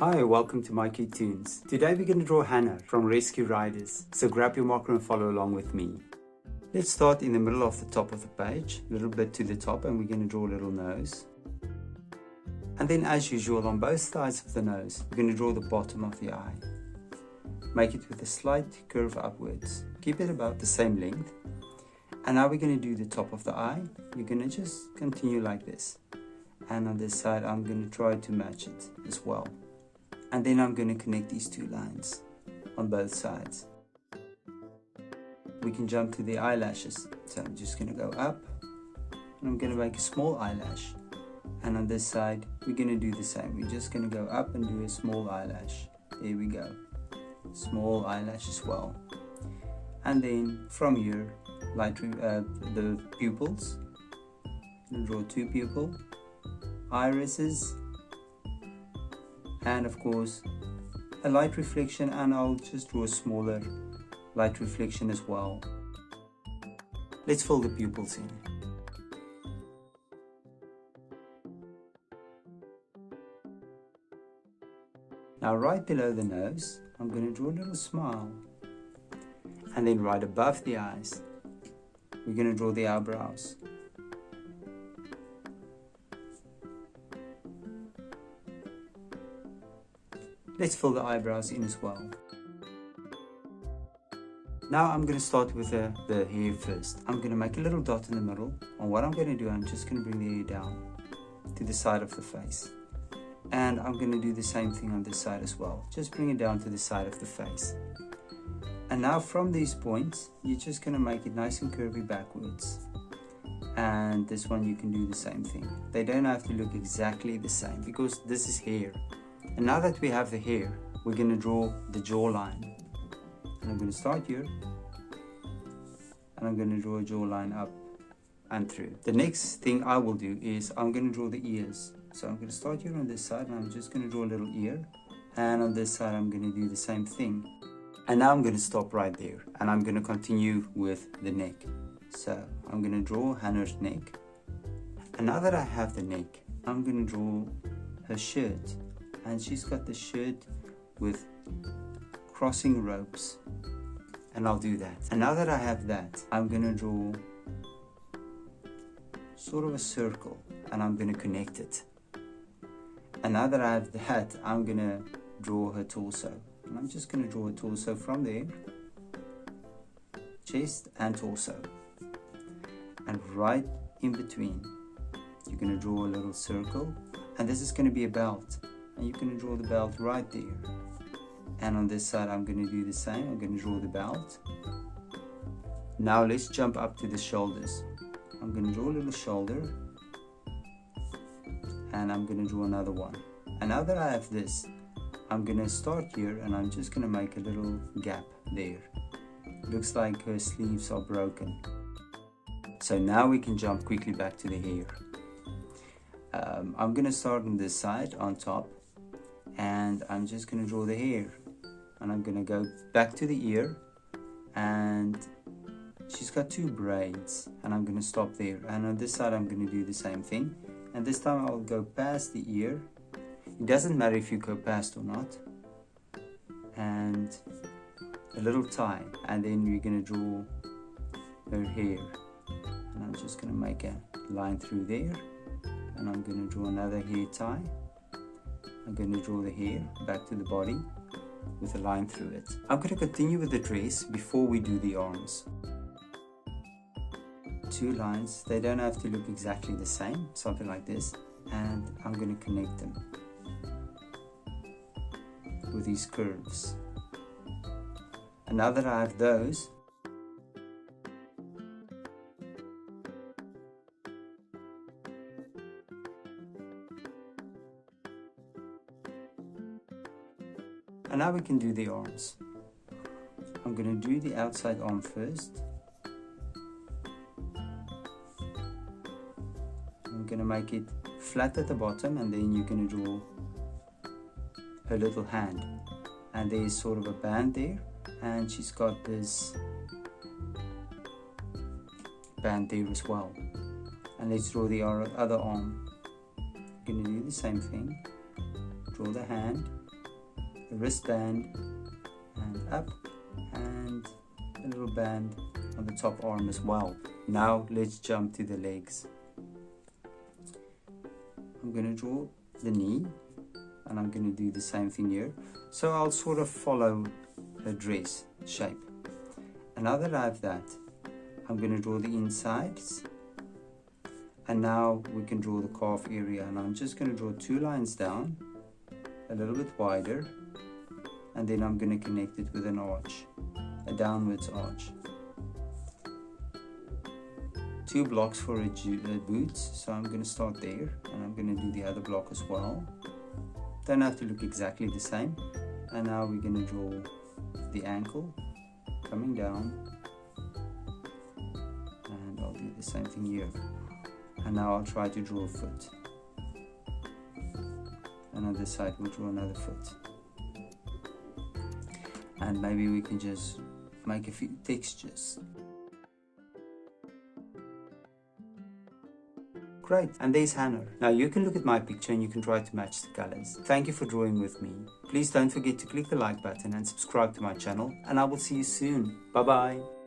Hi, welcome to mycutetoons. Today we're going to draw Hannahr from Rescue Riders, so grab your marker and follow along with me. Let's start in the middle of the top of the page, a little bit to the top, and we're going to draw a little nose. And then as usual, on both sides of the nose, we're going to draw the bottom of the eye. Make it with a slight curve upwards. Keep it about the same length. And now we're going to do the top of the eye. You're going to just continue like this. And on this side, I'm going to try to match it as well. And then I'm going to connect these two lines on both sides. We can jump to the eyelashes. So I'm just going to go up and I'm going to make a small eyelash. And on this side, we're going to do the same. We're just going to go up and do a small eyelash. There we go. Small eyelash as well. And then from here, the pupils. We'll draw two pupils, irises, and of course a light reflection, and I'll just draw a smaller light reflection as well. Let's fill the pupils in. Now right below the nose, I'm going to draw a little smile. And then right above the eyes, we're going to draw the eyebrows. Let's fill the eyebrows in as well. Now I'm going to start with the hair first. I'm going to make a little dot in the middle. And what I'm going to do, I'm just going to bring the hair down to the side of the face. And I'm going to do the same thing on this side as well. Just bring it down to the side of the face. And now from these points, you're just going to make it nice and curvy backwards. And this one you can do the same thing. They don't have to look exactly the same because this is hair. And now that we have the hair, we're going to draw the jawline. And I'm going to start here. And I'm going to draw a jawline up and through. The next thing I will do is I'm going to draw the ears. So I'm going to start here on this side and I'm just going to draw a little ear. And on this side I'm going to do the same thing. And now I'm going to stop right there. And I'm going to continue with the neck. So I'm going to draw Hannahr's neck. And now that I have the neck, I'm going to draw her shirt. And she's got the shirt with crossing ropes, and I'll do that. And now that I have that, I'm going to draw sort of a circle and I'm going to connect it. And now that I have that, I'm going to draw her torso. And I'm just going to draw a torso from there, chest and torso. And right in between, you're going to draw a little circle, and this is going to be a belt. And you're going to draw the belt right there. And on this side I'm going to do the same. I'm going to draw the belt. Now let's jump up to the shoulders. I'm going to draw a little shoulder. And I'm going to draw another one. And now that I have this, I'm going to start here and I'm just going to make a little gap there. Looks like her sleeves are broken. So now we can jump quickly back to the hair. I'm going to start on this side on top. And I'm just going to draw the hair, and I'm going to go back to the ear, and she's got two braids, and I'm going to stop there. And on this side I'm going to do the same thing, and this time I'll go past the ear. It doesn't matter if you go past or not. And a little tie, and then we're going to draw her hair, and I'm just going to make a line through there, and I'm going to draw another hair tie. I'm going to draw the hair back to the body with a line through it. I'm going to continue with the dress before we do the arms. Two lines, they don't have to look exactly the same, something like this. And I'm going to connect them with these curves. And now that I have those, and now we can do the arms. I'm going to do the outside arm first. I'm going to make it flat at the bottom, and then you're going to draw her little hand. And there's sort of a band there, and she's got this band there as well. And let's draw the other arm. I'm going to do the same thing. Draw the hand, the wristband and up, and a little band on the top arm as well. Now let's jump to the legs. I'm going to draw the knee, and I'm going to do the same thing here. So I'll sort of follow a dress shape. And now that I have that, I'm going to draw the insides, and now we can draw the calf area, and I'm just going to draw 2 lines down, a little bit wider, and then I'm going to connect it with an arch, a downwards arch. 2 blocks for boots, so I'm going to start there, and I'm going to do the other block as well. Don't have to look exactly the same. And now we're going to draw the ankle coming down, and I'll do the same thing here. And now I'll try to draw a foot, and on this side we'll draw another foot, and maybe we can just make a few textures. Great, and there's Hannahr. Now you can look at my picture and you can try to match the colors. Thank you for drawing with me. Please don't forget to click the like button and subscribe to my channel, and I will see you soon. Bye bye.